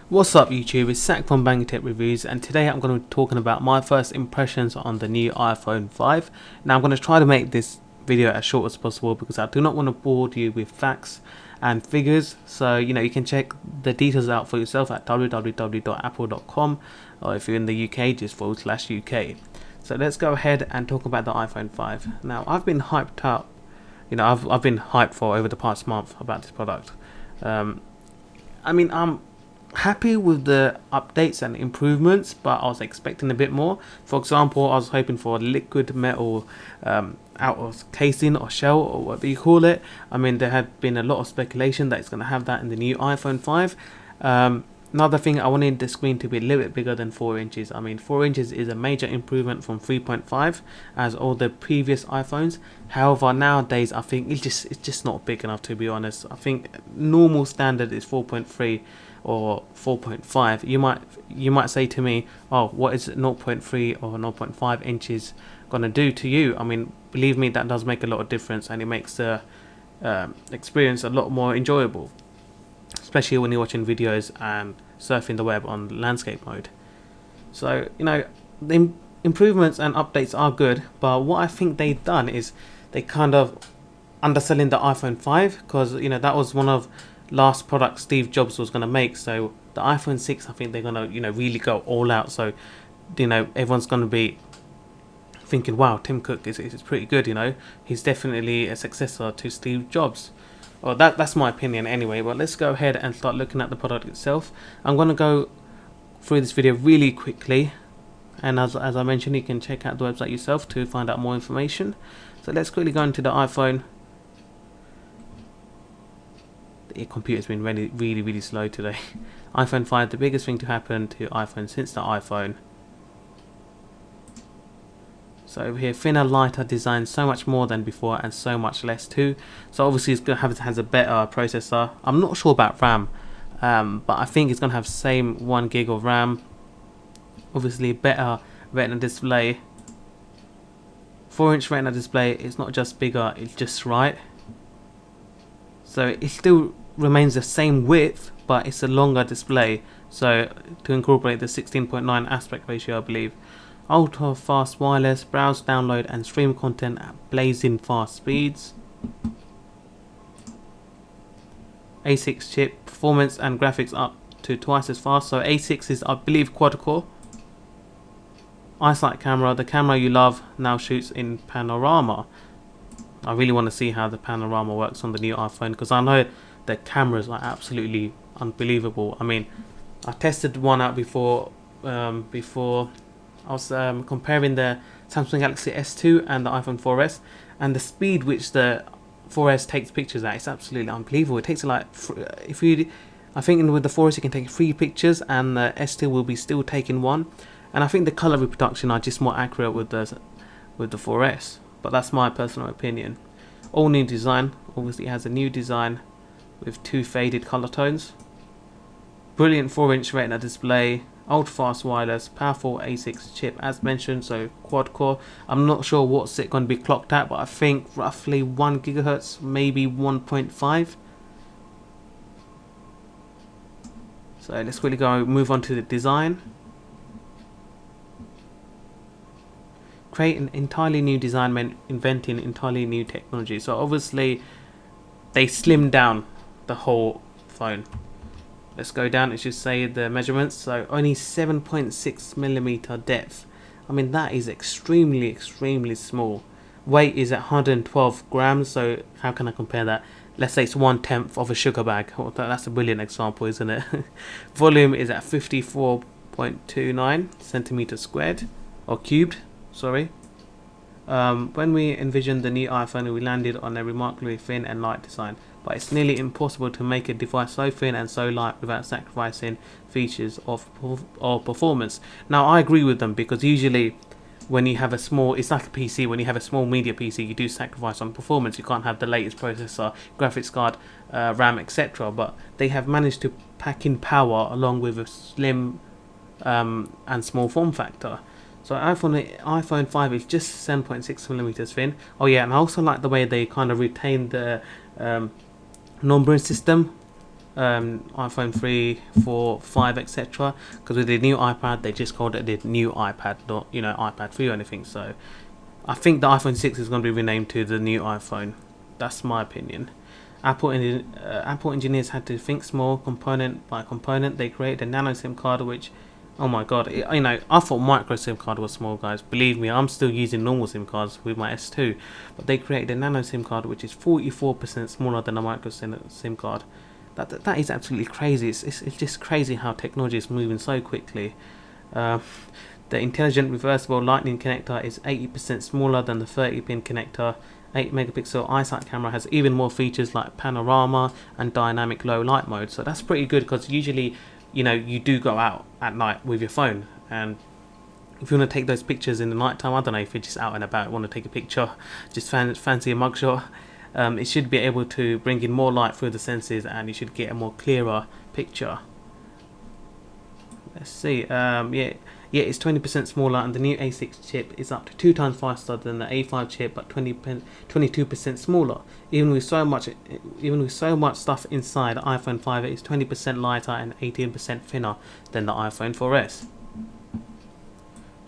What's up YouTube, it's Zach from Bang Tech Reviews, and today I'm going to be talking about my first impressions on the new iPhone 5. Now I'm going to try to make this video as short as possible because I do not want to bore you with facts and figures. So you can check the details out for yourself at www.apple.com, or if you're in the UK, just /UK. So let's go ahead and talk about the iPhone 5. Now I've been hyped up, I've been hyped for over the past month about this product. I'm happy with the updates and improvements, but I was expecting a bit more. For example, I was hoping for a liquid metal outer casing or shell or whatever you call it. There had been a lot of speculation that it's going to have that in the new iPhone 5. Another thing, I wanted the screen to be a little bit bigger than 4 inches. 4 inches is a major improvement from 3.5 as all the previous iPhones. However, nowadays I think it's just not big enough, to be honest. I think normal standard is 4.3 or 4.5. You might say to me, oh, what is 0.3 or 0.5 inches gonna do to you? Believe me, that does make a lot of difference, and it makes the experience a lot more enjoyable, especially when you're watching videos and surfing the web on landscape mode. So the improvements and updates are good, but what I think they've done is they kind of underselling the iPhone 5, because that was one of last product Steve Jobs was going to make. So the iPhone 6, I think they're going to really go all out. So everyone's going to be thinking, wow, Tim Cook is pretty good. He's definitely a successor to Steve Jobs. Well, that's my opinion anyway. But let's go ahead and start looking at the product itself. I'm going to go through this video really quickly, and as I mentioned, you can check out the website yourself to find out more information. So let's quickly go into the iPhone. The computer's been really slow today. iPhone 5, the biggest thing to happen to iPhone since the iPhone. So over here, thinner, lighter design, so much more than before, and so much less too. So obviously it's going to has a better processor. I'm not sure about RAM, but I think it's going to have same 1 gig of RAM. Obviously better Retina display. 4-inch Retina display. It's not just bigger, it's just right. So it still remains the same width, but it's a longer display, so to incorporate the 16.9 aspect ratio, I believe. Ultra fast wireless, browse, download and stream content at blazing fast speeds. A6 chip, performance and graphics up to twice as fast. So A6 is, I believe, quad core. Eyesight camera, the camera you love now shoots in panorama. I really want to see how the panorama works on the new iPhone, because I know the cameras are absolutely unbelievable. I tested one out before I was comparing the Samsung Galaxy S2 and the iPhone 4S, and the speed which the 4S takes pictures at is absolutely unbelievable. It takes I think with the 4S you can take 3 pictures, and the S2 will be still taking 1. And I think the color reproduction are just more accurate with the 4S. But that's my personal opinion. All new design. Obviously it has a new design with 2 faded color tones. Brilliant 4-inch Retina display, ultra fast wireless, powerful A6 chip as mentioned, so quad core. I'm not sure what's it going to be clocked at, but I think roughly 1 gigahertz, maybe 1.5. So let's quickly move on to the design. Create an entirely new design meant inventing entirely new technology. So obviously they slimmed down the whole phone. Let's go down. It should say the measurements. So only 7.6mm depth. That is extremely small. Weight is at 112 grams. So how can I compare that? Let's say it's 1/10 of a sugar bag. Well, that's a brilliant example, isn't it? Volume is at 54.29 centimeters squared or cubed. Sorry. When we envisioned the new iPhone, we landed on a remarkably thin and light design, but it's nearly impossible to make a device so thin and so light without sacrificing features or performance. Now I agree with them, because usually when you have a small, it's like a PC, when you have a small media PC, you do sacrifice on performance. You can't have the latest processor, graphics card, RAM, etc. But they have managed to pack in power along with a slim and small form factor. So iPhone 5 is just 7.6mm thin. Oh yeah, and I also like the way they kind of retained the numbering system. iPhone 3, 4, 5, etc. Because with the new iPad, they just called it the new iPad, not iPad 3 or anything. So I think the iPhone 6 is going to be renamed to the new iPhone. That's my opinion. Apple engineers had to think small, component by component. They created a nano SIM card, which, oh my god, I thought micro SIM card was small, guys. Believe me, I'm still using normal SIM cards with my S2, but they created a nano SIM card, which is 44% smaller than a micro SIM card. That is absolutely crazy. It's just crazy how technology is moving so quickly. Uh, the intelligent reversible lightning connector is 80% smaller than the 30-pin connector. 8 megapixel iSight camera has even more features like panorama and dynamic low light mode. So that's pretty good, because usually, you do go out at night with your phone, and if you want to take those pictures in the night time, I don't know if you're just out and about, want to take a picture, just fancy a mugshot, it should be able to bring in more light through the senses, and you should get a more clearer picture. Let's see. Yeah, it's 20% smaller, and the new A6 chip is up to 2 times faster than the A5 chip, but 22% smaller. Even with so much stuff inside, the iPhone 5 is 20% lighter and 18% thinner than the iPhone 4S.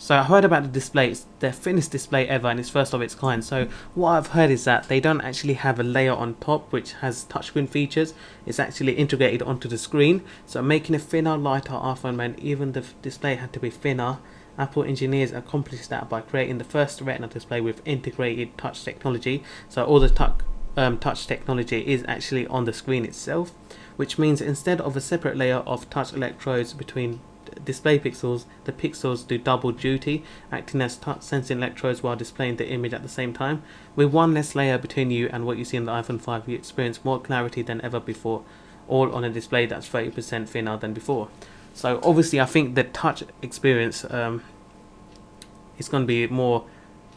So I heard about the display. It's their thinnest display ever, and it's first of its kind. So what I've heard is that they don't actually have a layer on top which has touchscreen features. It's actually integrated onto the screen. So making a thinner, lighter iPhone meant even the display had to be thinner. Apple engineers accomplished that by creating the first Retina display with integrated touch technology. So all the touch technology is actually on the screen itself, which means instead of a separate layer of touch electrodes between display pixels, the pixels do double duty, acting as touch sensing electrodes while displaying the image at the same time. With one less layer between you and what you see in the iPhone 5, you experience more clarity than ever before, all on a display that's 30% thinner than before. So obviously I think the touch experience is going to be more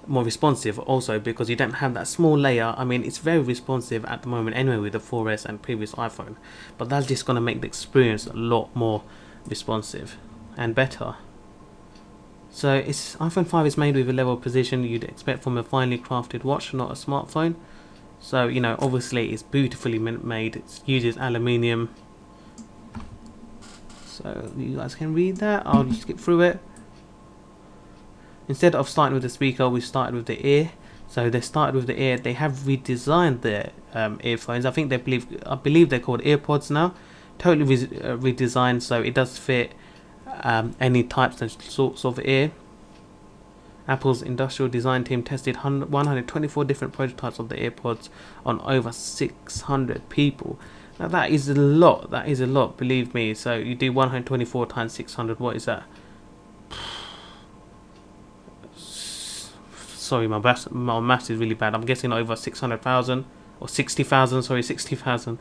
responsive also, because you don't have that small layer. I mean, it's very responsive at the moment anyway with the 4S and previous iPhone, but that's just going to make the experience a lot more responsive and better. So iPhone 5 is made with a level of precision you'd expect from a finely crafted watch, not a smartphone. So obviously it's beautifully made. It uses aluminium. So you guys can read that. I'll just skip through it. Instead of starting with the speaker, we started with the ear. So they started with the ear. They have redesigned their earphones. I believe they're called AirPods now. Totally redesigned, so it does fit any types and sorts of ear. Apple's industrial design team tested 124 different prototypes of the AirPods on over 600 people. Now that is a lot. That is a lot, believe me. So you do 124 times 600. What is that? Sorry, my maths is really bad. I'm guessing over 600,000 or 60,000. Sorry, 60,000.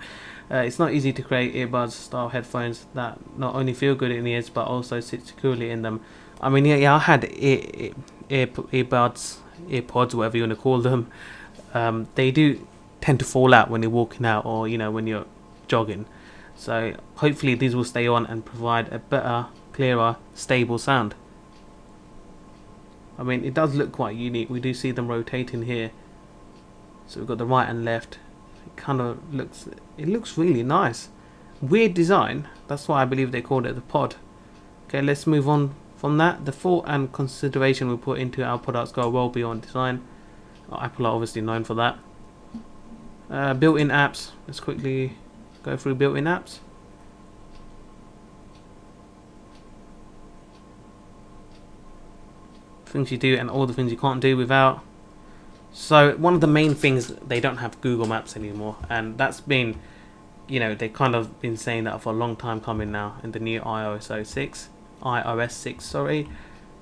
It's not easy to create earbuds style headphones that not only feel good in the ears but also sit securely in them. I mean, yeah, I had earbuds, AirPods, whatever you want to call them. They do tend to fall out when you're walking out, or when you're jogging. So hopefully these will stay on and provide a better, clearer, stable sound. I mean, it does look quite unique. We do see them rotating here. So we've got the right and left. It looks really nice. Weird design. That's why I believe they called it the pod. Okay, let's move on from that. The thought and consideration we put into our products go well beyond design. Apple are obviously known for that. Built-in apps. Let's quickly go through built-in apps. Things you do and all the things you can't do without. So one of the main things, they don't have Google Maps anymore, and that's been, they've kind of been saying that for a long time coming now in the new iOS 6, sorry.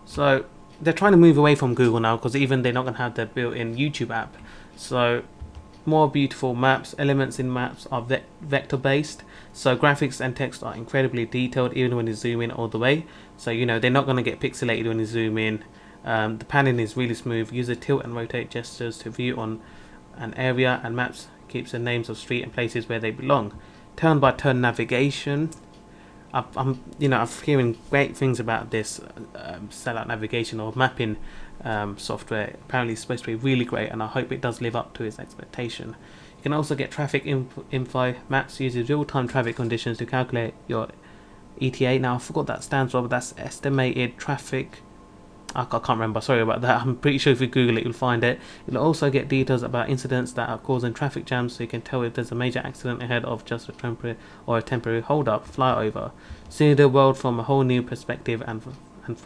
So they're trying to move away from Google now, because even they're not going to have their built-in YouTube app. So more beautiful maps. Elements in maps are vector based, so graphics and text are incredibly detailed even when you zoom in all the way. So they're not going to get pixelated when you zoom in. The panning is really smooth. Use the tilt and rotate gestures to view on an area, and maps keeps the names of street and places where they belong. Turn-by-turn navigation. I'm hearing great things about this sellout navigation or mapping software. Apparently it's supposed to be really great, and I hope it does live up to its expectation. You can also get traffic info. Maps uses real-time traffic conditions to calculate your ETA. Now I forgot that stands for, but that's estimated traffic. I can't remember, sorry about that. I'm pretty sure if you Google it, you'll find it. You'll also get details about incidents that are causing traffic jams, so you can tell if there's a major accident ahead of just a temporary hold-up, flyover. See the world from a whole new perspective and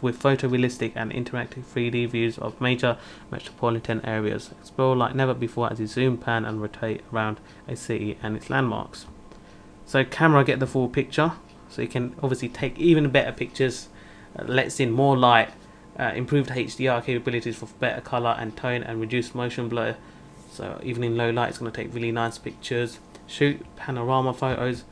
with photorealistic and interactive 3D views of major metropolitan areas. Explore like never before as you zoom, pan and rotate around a city and its landmarks. So camera get the full picture, so you can obviously take even better pictures, lets in more light, improved HDR capabilities for better color and tone and reduced motion blur, so even in low light it's going to take really nice pictures. Shoot panorama photos.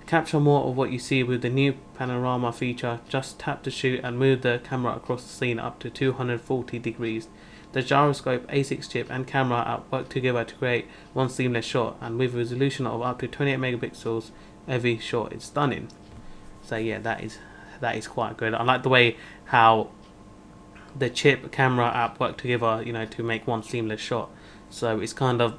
Capture more of what you see with the new panorama feature. Just tap to shoot and move the camera across the scene up to 240 degrees. The gyroscope, A6 chip and camera app work together to create one seamless shot, and with a resolution of up to 28 megapixels, every shot is stunning. So yeah, that is quite good. I like the way how the chip, camera app work together, you know, to make one seamless shot. So it's kind of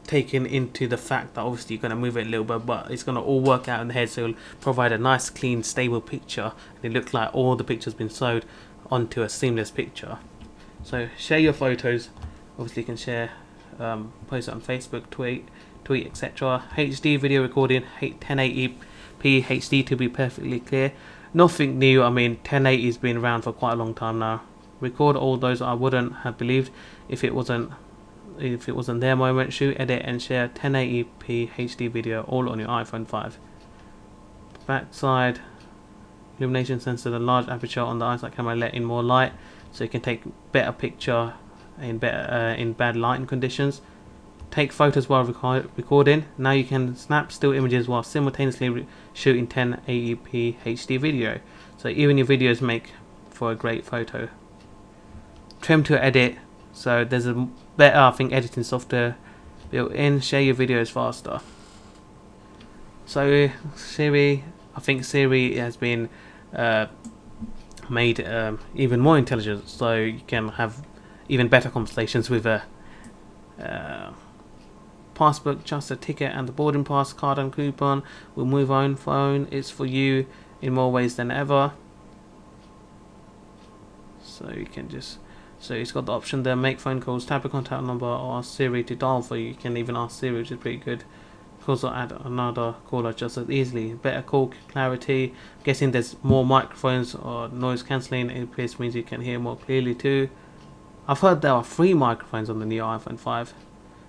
taken into the fact that obviously you're going to move it a little bit, but it's going to all work out in the head, so it'll provide a nice, clean, stable picture, and it looks like all the pictures been sewed onto a seamless picture. So share your photos. Obviously you can share, post it on Facebook, tweet, etc. HD video recording, 1080p HD to be perfectly clear. Nothing new. I mean, 1080 has been around for quite a long time now. Record all those I wouldn't have believed if it wasn't their moment. Shoot, edit and share 1080p HD video all on your iPhone 5. Backside illumination sensor, the large aperture on the iSight camera let in more light, so you can take better picture in bad lighting conditions. Take photos while recording. Now you can snap still images while simultaneously shooting 1080p HD video, so even your videos make for a great photo. Trim to edit, so there's a better, I think, editing software built in. Share your videos faster. So Siri, I think Siri has been made even more intelligent, so you can have even better conversations with a passbook, just a ticket and the boarding pass, card and coupon will move on phone. It's for you in more ways than ever. So you can just, so it's got the option there, make phone calls, tap a contact number or ask Siri to dial for you. You can even ask Siri, which is pretty good. You can also add another caller just as easily. Better call clarity. I'm guessing there's more microphones or noise cancelling. It appears means you can hear more clearly too. I've heard there are 3 microphones on the new iPhone 5.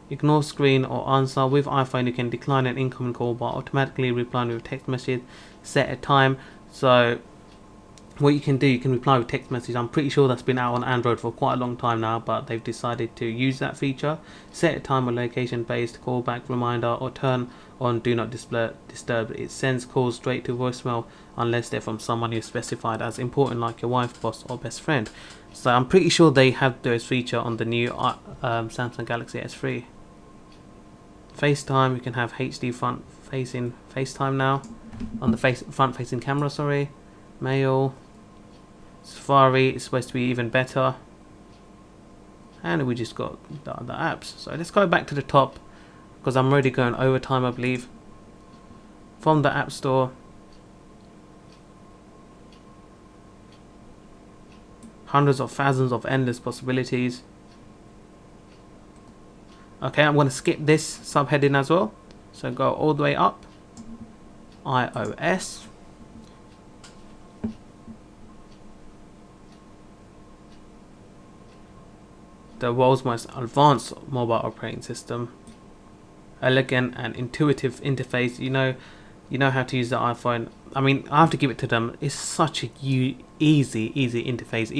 Ignore screen or answer. With iPhone you can decline an incoming call by automatically replying with a text message. Set a time. So what you can do, you can reply with text message. I'm pretty sure that's been out on Android for quite a long time now, but they've decided to use that feature. Set a time or location based callback reminder, or turn on do not disturb. It sends calls straight to voicemail unless they're from someone you specified as important, like your wife, boss or best friend. So I'm pretty sure they have those feature on the new Samsung Galaxy S3. FaceTime, you can have HD front facing FaceTime now on the front facing camera, sorry. Mail, Safari is supposed to be even better, and we just got the other apps. So let's go back to the top, because I'm already going over time, I believe. From the App Store, hundreds of thousands of endless possibilities. Okay, I'm going to skip this subheading as well, so go all the way up. iOS, the world's most advanced mobile operating system. Elegant and intuitive interface. You know how to use the iPhone. I mean, I have to give it to them. It's such a easy interface.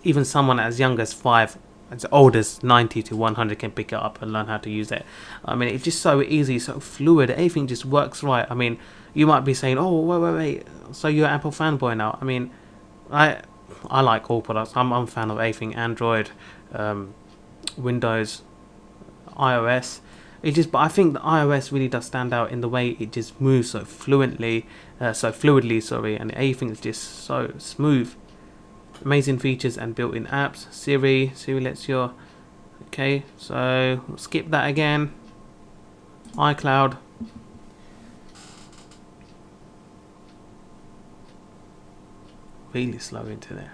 Even someone as young as 5, as old as 90 to 100 can pick it up and learn how to use it. I mean, it's just so easy, so fluid. Everything just works right. I mean, you might be saying, "Oh, wait. So you're an Apple fanboy now?" I mean, I like all products. I'm a fan of everything, Android, Windows, iOS. But I think the iOS really does stand out in the way it just moves so fluidly, and everything is just so smooth. Amazing features and built-in apps. Siri lets your Okay, so skip that again. iCloud. Really slow internet.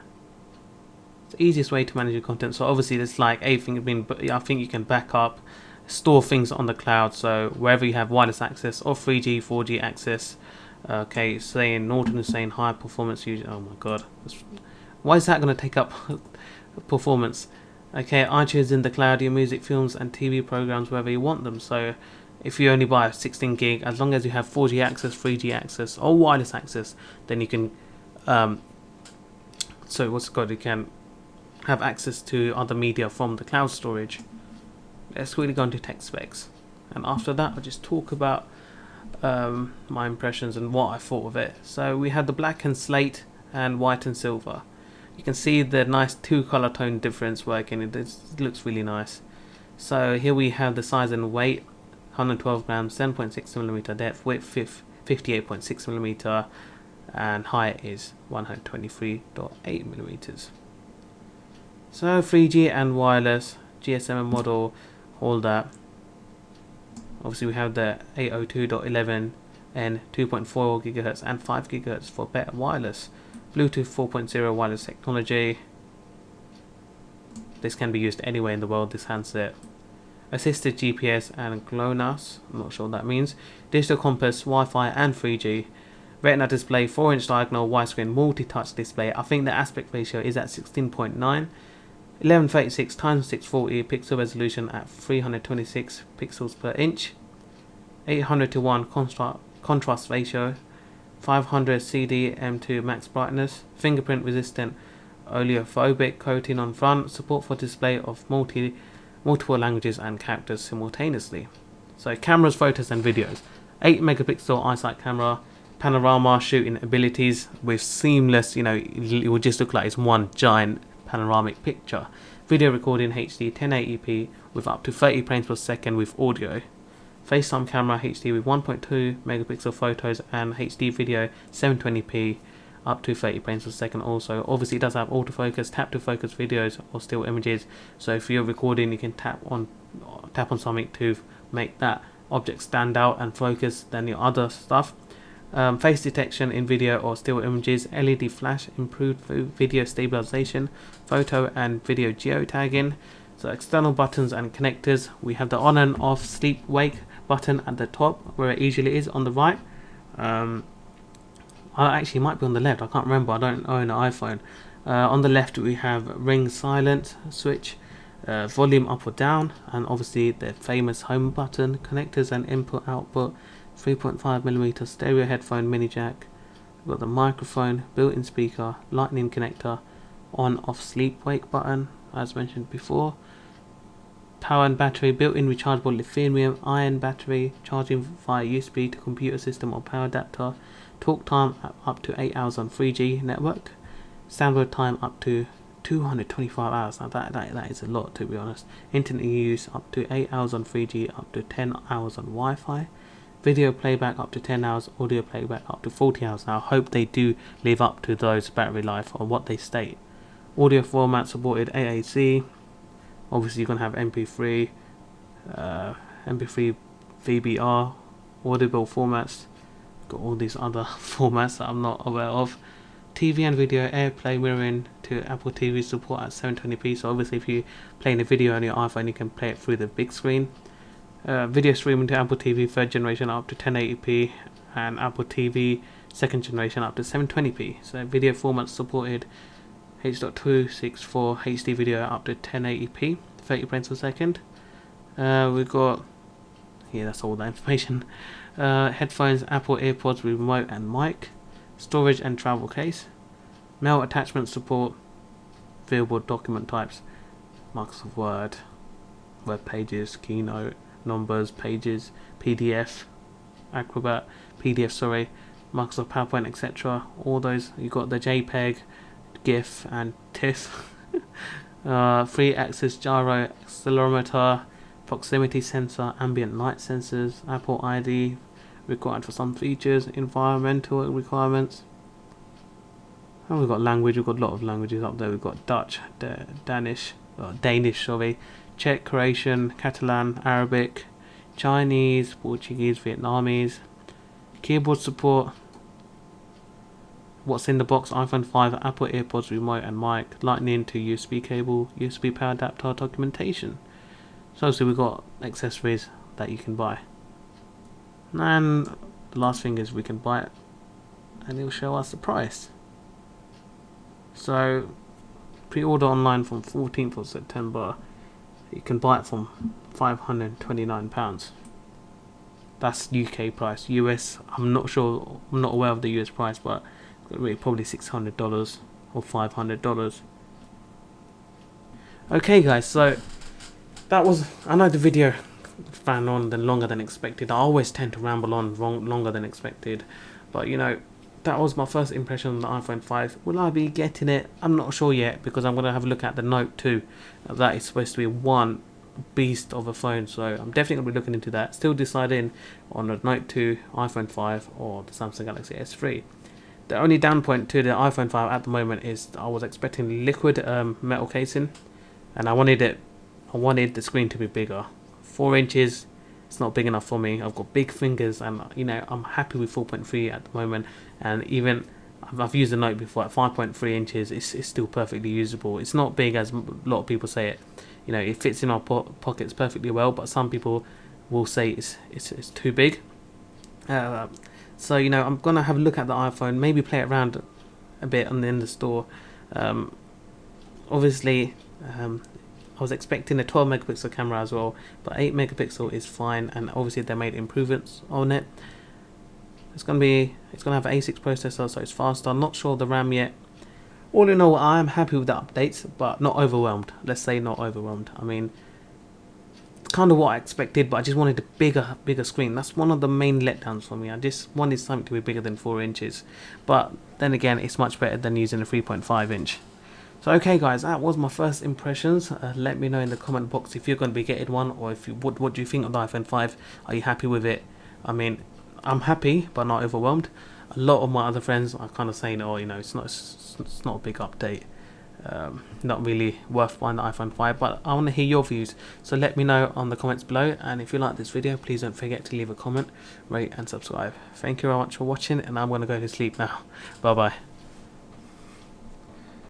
It's the easiest way to manage your content. So obviously there's like everything been, but I think you can back up, store things on the cloud. So wherever you have wireless access or 3G, 4G access. Okay, saying Norton is saying high performance user. Oh my god, why is that going to take up performance? Okay, iTunes in the cloud, your music, films, and TV programs wherever you want them. So if you only buy a 16 gig, as long as you have 4G access, 3G access, or wireless access, then you can. So what's it called? You can have access to other media from the cloud storage. Let's quickly go into tech specs, and after that I'll just talk about my impressions and what I thought of it. So we have the black and slate and white and silver. You can see the nice two color tone difference working. It looks really nice. So here we have the size and weight: 112 grams, 7.6 millimeter depth, width 58.6 millimeter, and height is 123.8 millimeters. So 3G and wireless, GSM model, all that. Obviously we have the 802.11n, 2.4 GHz and 5 GHz for better wireless. Bluetooth 4.0 wireless technology. This can be used anywhere in the world, this handset. Assisted GPS and GLONASS, I'm not sure what that means. Digital compass, Wi-Fi and 3G. Retina display, 4-inch diagonal widescreen multi-touch display. I think the aspect ratio is at 16.9. 1136 x 640 pixel resolution at 326 pixels per inch. 800 to 1 contrast ratio. 500 CDM2 max brightness. Fingerprint resistant oleophobic coating on front. Support for display of multiple languages and characters simultaneously. So cameras, photos and videos. 8 megapixel eyesight camera. Panorama shooting abilities with seamless, it will just look like it's one giant panoramic picture. Video recording HD 1080p with up to 30 frames per second with audio. FaceTime camera HD with 1.2 megapixel photos and HD video 720p up to 30 frames per second also. Obviously it does have autofocus, tap to focus videos or still images. So if you're recording, you can tap on something to make that object stand out and focus than your other stuff. Face detection in video or still images, LED flash, improved video stabilization, photo and video geotagging. So external buttons and connectors, we have the on and off sleep wake button at the top where it usually is on the right. Actually might be on the left, I can't remember, I don't own an iPhone. On the left we have ring silent switch, volume up or down, and obviously the famous home button, connectors and input output. 3.5mm stereo headphone mini jack. We've got the microphone, built-in speaker, lightning connector, on off sleep wake button as mentioned before. Power and battery, built-in rechargeable lithium ion battery, charging via USB to computer system or power adapter. Talk time up to 8 hours on 3G network. Standard time up to 225 hours. Now that is a lot, to be honest. Internet use up to 8 hours on 3G, up to 10 hours on Wi-Fi. Video playback up to 10 hours, audio playback up to 40 hours. Now I hope they do live up to those battery life or what they state. Audio format supported AAC. Obviously you're going to have MP3, MP3 VBR, audible formats. Got all these other formats that I'm not aware of. TV and video AirPlay mirroring to Apple TV support at 720p. So obviously if you're playing a video on your iPhone, you can play it through the big screen. Video streaming to Apple TV 3rd generation up to 1080p and Apple TV 2nd generation up to 720p. So video formats supported H.264 HD video up to 1080p, 30 frames per second. We've got, yeah, that's all that information. Headphones, Apple AirPods with remote and mic. Storage and travel case. Mail attachment support. Viewable document types. Microsoft Word, web pages, Keynote, Numbers, Pages, PDF, Acrobat, PDF, sorry, Microsoft PowerPoint, etc. All those. You got the JPEG, GIF, and TIFF. 3-axis gyro, accelerometer, proximity sensor, ambient light sensors, Apple ID required for some features, environmental requirements. And we've got language. We've got a lot of languages up there. We've got Dutch, Danish, sorry, Czech, Croatian, Catalan, Arabic, Chinese, Portuguese, Vietnamese. Keyboard support. What's in the box: iPhone 5, Apple AirPods, remote and mic, lightning to USB cable, USB power adapter, documentation. So we've got accessories that you can buy. And the last thing is we can buy it and it'll show us the price. So pre-order online from 14th of September. You can buy it from £529. That's UK price. US, I'm not sure, I'm not aware of the US price, but probably $600 or $500. Okay guys, so that was, I know the video ran on longer than expected. I always tend to ramble on longer than expected, but you know, that was my first impression on the iPhone 5. Will I be getting it? I'm not sure yet, because I'm going to have a look at the Note 2. That is supposed to be one beast of a phone, so I'm definitely going to be looking into that. Still deciding on the Note 2, iPhone 5 or the Samsung Galaxy S3. The only down point to the iPhone 5 at the moment is I was expecting liquid metal casing, and I wanted the screen to be bigger. 4 inches, it's not big enough for me. I've got big fingers, and you know, I'm happy with 4.3 at the moment. And even I've used the Note before at 5.3 inches. It's still perfectly usable. It's not big as a lot of people say it. You know, it fits in our pockets perfectly well, but some people will say it's too big. So you know, I'm gonna have a look at the iPhone, maybe play it around a bit in the store. Obviously, I was expecting a 12 megapixel camera as well, but 8 megapixel is fine, and obviously they made improvements on it. It's gonna have an A6 processor, so it's faster. I'm not sure of the RAM yet. All in all, I am happy with the updates, but not overwhelmed. Let's say not overwhelmed. I mean, it's kind of what I expected, but I just wanted a bigger screen. That's one of the main letdowns for me. I just wanted something to be bigger than 4 inches. But then again, it's much better than using a 3.5 inch. So okay guys, that was my first impressions. Let me know in the comment box if you're going to be getting one, or if you what do you think of the iPhone 5? Are you happy with it? I mean, I'm happy but not overwhelmed. A lot of my other friends are kind of saying, oh, you know, it's not a big update, not really worth buying the iPhone 5, but I want to hear your views, so let me know on the comments below. And if you like this video, please don't forget to leave a comment, rate and subscribe. Thank you very much for watching, and I'm going to go to sleep now. Bye bye.